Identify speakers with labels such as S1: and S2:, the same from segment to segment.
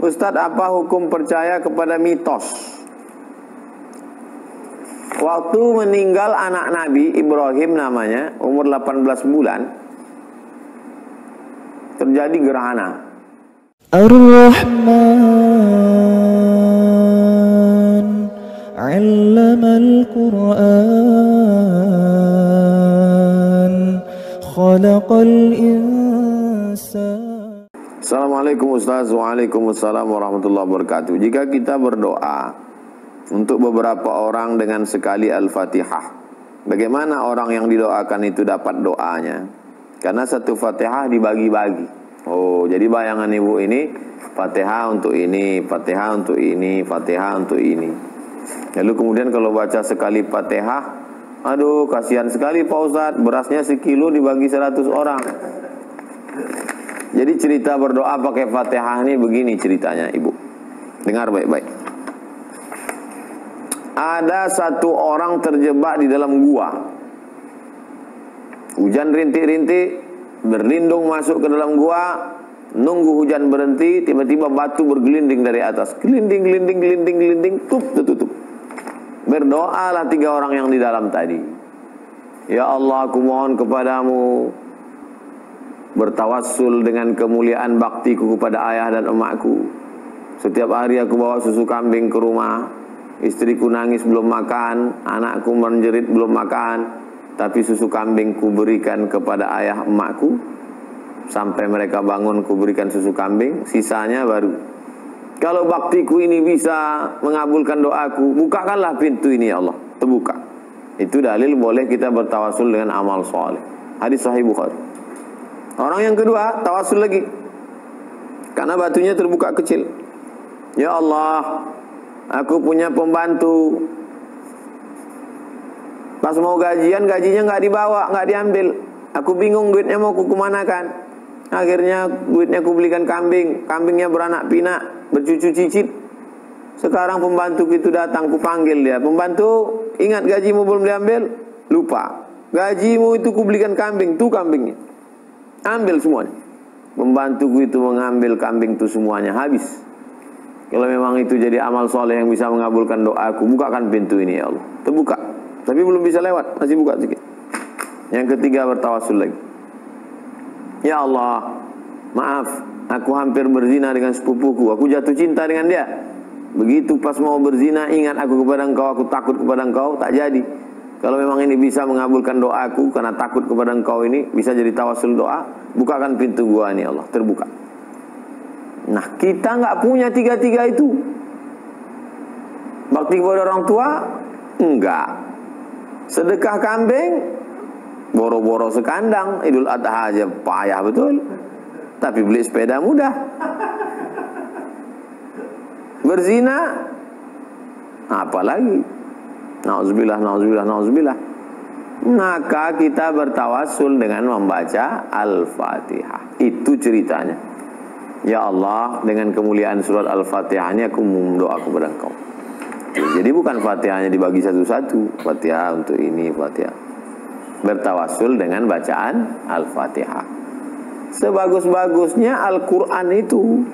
S1: Ustadz, apa hukum percaya kepada mitos? Waktu meninggal anak Nabi Ibrahim namanya, umur 18 bulan, terjadi gerhana.
S2: Ar-Rahman 'allamal Qur'an khalaqal insan.
S1: Assalamualaikum Ustaz. Waalaikumsalam warahmatullahi wabarakatuh. Jika kita berdoa untuk beberapa orang dengan sekali Al-Fatihah, bagaimana orang yang didoakan itu dapat doanya? Karena satu Fatihah dibagi-bagi. Oh, jadi bayangan ibu ini, Fatihah untuk ini, Fatihah untuk ini, Fatihah untuk ini. Lalu kemudian kalau baca sekali Fatihah, aduh kasihan sekali Pak Ustadz, berasnya sekilo dibagi 100 orang. Jadi cerita berdoa pakai Fatihah ini begini ceritanya ibu. Dengar baik-baik. Ada satu orang terjebak di dalam gua. Hujan rintik-rintik, berlindung masuk ke dalam gua, nunggu hujan berhenti, tiba-tiba batu bergelinding dari atas. Gelinding, gelinding, gelinding, gelinding, tutup. Berdoalah 3 orang yang di dalam tadi. Ya Allah, aku mohon kepadamu, bertawassul dengan kemuliaan baktiku kepada ayah dan emakku. Setiap hari aku bawa susu kambing ke rumah, istriku nangis belum makan, anakku menjerit belum makan, tapi susu kambing ku berikan kepada ayah emakku sampai mereka bangun, ku berikan susu kambing, sisanya baru. Kalau baktiku ini bisa mengabulkan doaku, bukakanlah pintu ini ya Allah, terbuka. Itu dalil boleh kita bertawassul dengan amal soleh. Hadis Sahih Bukhari. Orang yang kedua tawassul lagi, karena batunya terbuka kecil. Ya Allah, aku punya pembantu, pas mau gajian, gajinya nggak dibawa, nggak diambil. Aku bingung duitnya mau ku kemanakan. Akhirnya duitnya ku belikan kambing, kambingnya beranak pinak, bercucu cicit. Sekarang pembantu itu datang, ku panggil dia, pembantu, ingat gajimu belum diambil? Lupa. Gajimu itu ku belikan kambing, tuh kambingnya. Ambil semuanya. Pembantuku itu mengambil kambing itu semuanya, habis. Kalau memang itu jadi amal soleh yang bisa mengabulkan doaku, bukakan pintu ini ya Allah. Terbuka, tapi belum bisa lewat, masih buka sedikit. Yang ketiga bertawassul lagi. Ya Allah, maaf, aku hampir berzina dengan sepupuku, aku jatuh cinta dengan dia. Begitu pas mau berzina, ingat aku kepada engkau, aku takut kepada engkau, tak jadi. Kalau memang ini bisa mengabulkan doaku, karena takut kepada engkau ini, bisa jadi tawassul doa, bukakan pintu gua ini Allah, terbuka. Nah, kita nggak punya 3 itu. Bakti kepada orang tua? Enggak. Sedekah kambing? Boro-boro sekandang, Idul Adha aja payah betul. Tapi beli sepeda mudah. Berzina? Apalagi? Nauzubillah, nauzubillah, nauzubillah. Maka kita bertawassul dengan membaca Al-Fatihah. Itu ceritanya. Ya Allah, dengan kemuliaan surat Al-Fatihah ini aku mendoa kepada engkau. Jadi bukan Fatihahnya dibagi satu-satu. Fatihah untuk ini, Fatihah. Bertawassul dengan bacaan Al-Fatihah. Sebagus-bagusnya Al-Quran itu.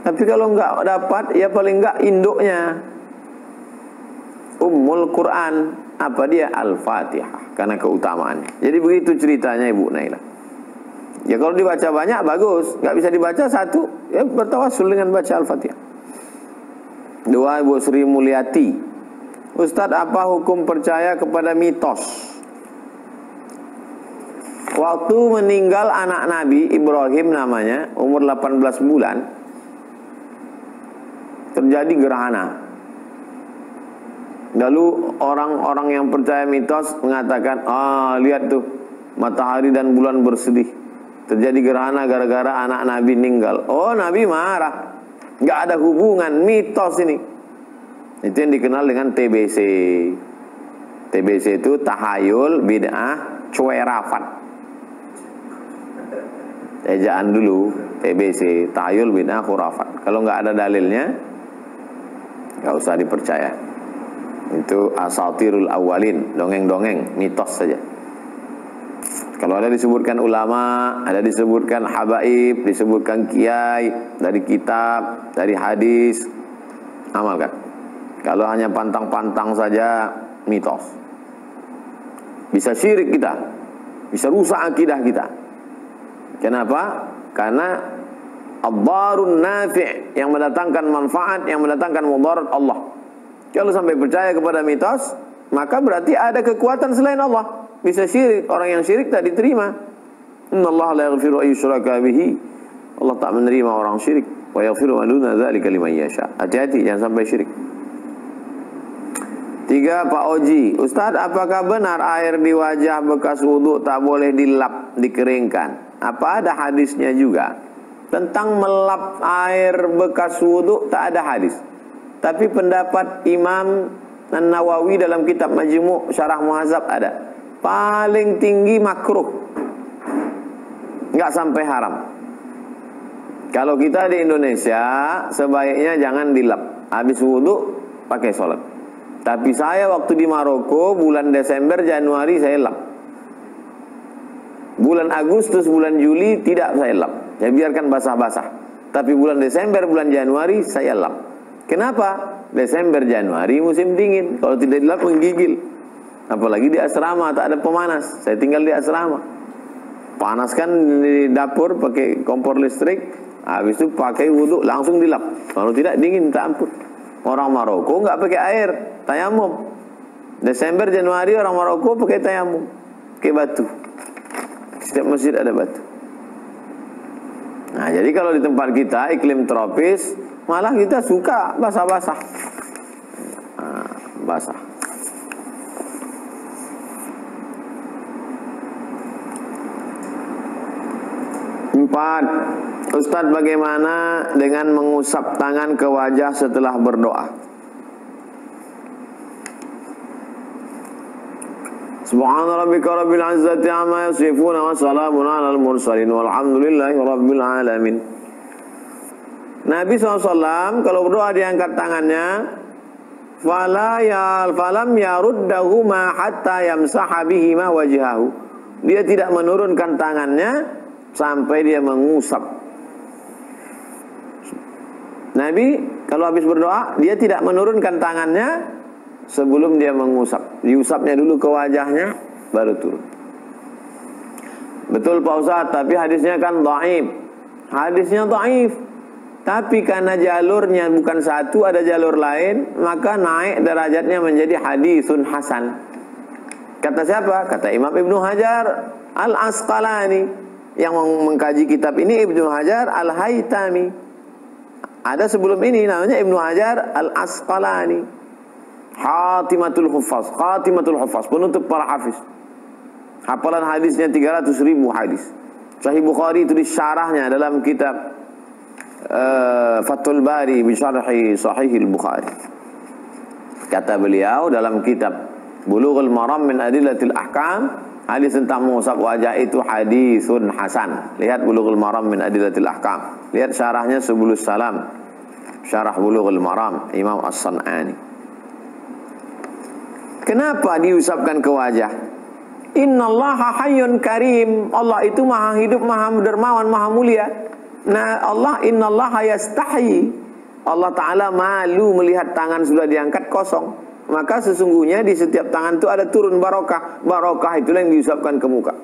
S1: Tapi kalau enggak dapat, ya paling enggak induknya. Ummul Quran, apa dia? Al-Fatihah, karena keutamaannya. Jadi begitu ceritanya Ibu Naila. Ya kalau dibaca banyak bagus, nggak bisa dibaca satu, ya bertawassul dengan baca Al-Fatihah. Doa Ibu Sri Mulyati. Ustadz, apa hukum percaya kepada mitos? Waktu meninggal anak Nabi Ibrahim namanya, umur 18 bulan, terjadi gerhana. Lalu orang-orang yang percaya mitos mengatakan, lihat tuh, matahari dan bulan bersedih. Terjadi gerhana gara-gara anak Nabi meninggal. Oh, Nabi marah. Nggak ada hubungan, mitos ini. Itu yang dikenal dengan TBC. TBC itu tahayul bid'ah cuerafat. Ejaan dulu, TBC, tahayul bid'ah khurafat. Kalau nggak ada dalilnya, nggak usah dipercaya. Itu asatirul awalin, dongeng-dongeng, mitos saja. Kalau ada disebutkan ulama, ada disebutkan habaib, disebutkan kiai, dari kitab, dari hadis, amalkan. Kalau hanya pantang-pantang saja, mitos. Bisa syirik kita, bisa rusak akidah kita. Kenapa? Karena ad-darun nafi' yang mendatangkan manfaat, yang mendatangkan mudarat Allah. Kalau sampai percaya kepada mitos, maka berarti ada kekuatan selain Allah. Bisa syirik, orang yang syirik tak diterima. Innallaha la yaghfiru an yushraka bihi. Allah tak menerima orang syirik. Wa yaghfiru ma duna dzalika liman yasha. Hati-hati jangan sampai syirik. 3, Pak Oji, Ustaz, apakah benar air di wajah bekas wudu tak boleh dilap, dikeringkan? Apa ada hadisnya juga? Tentang melap air bekas wudu tak ada hadis. Tapi pendapat Imam An-Nawawi dalam kitab Majmu' Syarah Muhadzab ada. Paling tinggi makruh, nggak sampai haram. Kalau kita di Indonesia sebaiknya jangan dilap, habis wudhu pakai sholat. Tapi saya waktu di Maroko bulan Desember Januari saya lap, bulan Agustus bulan Juli tidak saya lap, saya biarkan basah-basah. Tapi bulan Desember bulan Januari saya lap. Kenapa? Desember Januari musim dingin, kalau tidak dilap menggigil. Apalagi di asrama tak ada pemanas. Saya tinggal di asrama. Panaskan di dapur pakai kompor listrik, habis itu pakai wudhu langsung dilap. Kalau tidak dingin tak ampun. Orang Maroko nggak pakai air, tayamum. Desember Januari orang Maroko pakai tayamum, pakai batu. Setiap masjid ada batu. Nah, jadi kalau di tempat kita iklim tropis, malah kita suka basah-basah. Nah, basah. 4. Ustaz, bagaimana dengan mengusap tangan ke wajah setelah berdoa? Subhana rabbika rabbil izzati amma yasifun wa salamun alal mursalin walhamdulillahi rabbil alamin. Nabi SAW kalau berdoa diangkat tangannya, falam yaruddahu ma hatta yamsaha bihi ma wajhahu. Dia tidak menurunkan tangannya sampai dia mengusap. Nabi kalau habis berdoa dia tidak menurunkan tangannya sebelum dia mengusap. Diusapnya dulu ke wajahnya baru turun. Betul Pak Ustaz, tapi hadisnya kan dhaif. Hadisnya dhaif. Tapi karena jalurnya bukan satu, ada jalur lain, maka naik derajatnya menjadi hadisun hasan. Kata siapa? Kata Imam Ibnu Hajar Al-Asqalani. Yang mengkaji kitab ini Ibnu Hajar Al-Haytami. Ada sebelum ini namanya Ibnu Hajar Al-Asqalani. Khatimatul Huffaz, penutup para hafiz. Hafalan hadisnya 300.000 hadis. Sahih Bukhari itu disyarahnya dalam kitab Fathul Bari bi syarhi Sahih Bukhari. Kata beliau dalam kitab Bulughul Maram min Adillatil Ahkam, hadis tentang mengusap wajah itu hadisun hasan. Lihat Bulughul Maram min Adillatil Ahkam. Lihat syarahnya Subulus Salam, syarah Bulughul Maram Imam As-San'ani. Kenapa diusapkan ke wajah? Innallaha hayyun karim. Allah itu maha hidup, maha dermawan, maha mulia. Nah, Allah innallaha yastahi. Allah Ta'ala malu melihat tangan sudah diangkat kosong. Maka sesungguhnya di setiap tangan itu ada turun barokah. Barokah itulah yang diusapkan ke muka.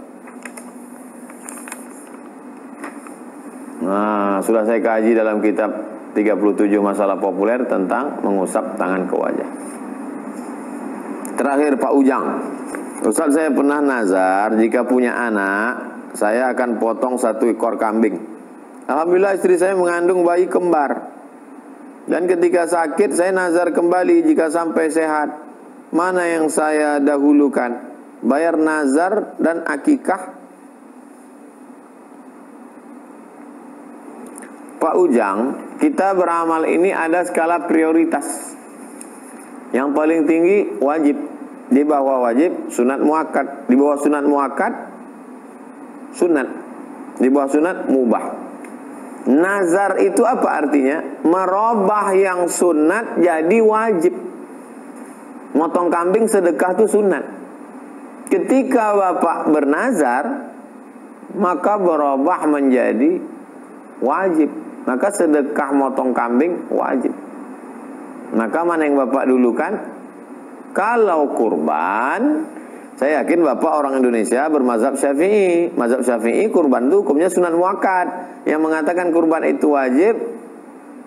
S1: Nah, sudah saya kaji dalam kitab 37 masalah populer tentang mengusap tangan ke wajah. Terakhir Pak Ujang. Ustaz, saya pernah nazar jika punya anak, saya akan potong 1 ekor kambing. Alhamdulillah istri saya mengandung bayi kembar. Dan ketika sakit saya nazar kembali jika sampai sehat. Mana yang saya dahulukan? Bayar nazar dan akikah? Pak Ujang, kita beramal ini ada skala prioritas. Yang paling tinggi wajib, di bawah wajib sunat muakkad, di bawah sunat muakkad sunat, di bawah sunat mubah. Nazar itu apa artinya? Merubah yang sunat jadi wajib. Motong kambing sedekah itu sunat. Ketika bapak bernazar, maka berubah menjadi wajib. Maka sedekah motong kambing wajib. Maka mana yang bapak dulukan? Kalau kurban, saya yakin bapak orang Indonesia bermazhab Syafi'i. Mazhab Syafi'i kurban itu hukumnya sunan muakkad. Yang mengatakan kurban itu wajib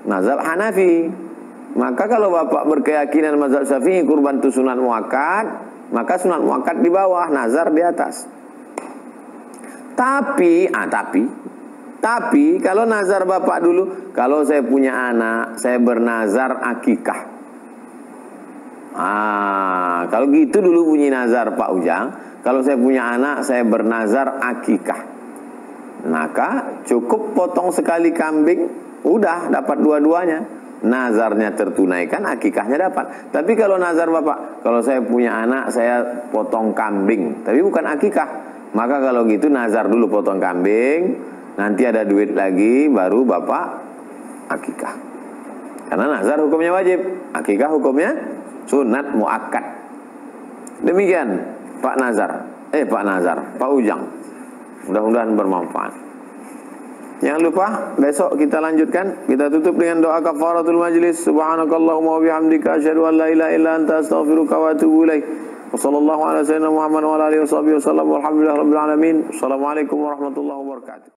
S1: mazhab Hanafi. Maka kalau bapak berkeyakinan mazhab Syafi'i kurban itu sunan muakkad, maka sunan muakkad di bawah, nazar di atas. Tapi kalau nazar bapak dulu, kalau saya punya anak, saya bernazar akikah. Kalau gitu dulu bunyi nazar Pak Ujang. Kalau saya punya anak, saya bernazar akikah. Maka cukup potong sekali kambing, udah dapat dua-duanya. Nazarnya tertunaikan, akikahnya dapat. Tapi kalau nazar bapak, kalau saya punya anak, saya potong kambing, tapi bukan akikah. Maka kalau gitu nazar dulu potong kambing, nanti ada duit lagi, baru bapak akikah. Karena nazar hukumnya wajib, akikah hukumnya sunat muakkad. Demikian Pak Ujang. Mudah-mudahan bermanfaat. Jangan lupa besok kita lanjutkan. Kita tutup dengan doa kafaratul majlis. Subhanakallahumma wa bihamdika asyhadu an la ilaha illa anta astaghfiruka wa atubu ilaik. Wassallallahu ala sayyidina Muhammad wa ala alihi washabihi wasallam. Walhamdulillahirabbil alamin. Assalamualaikum warahmatullahi wabarakatuh.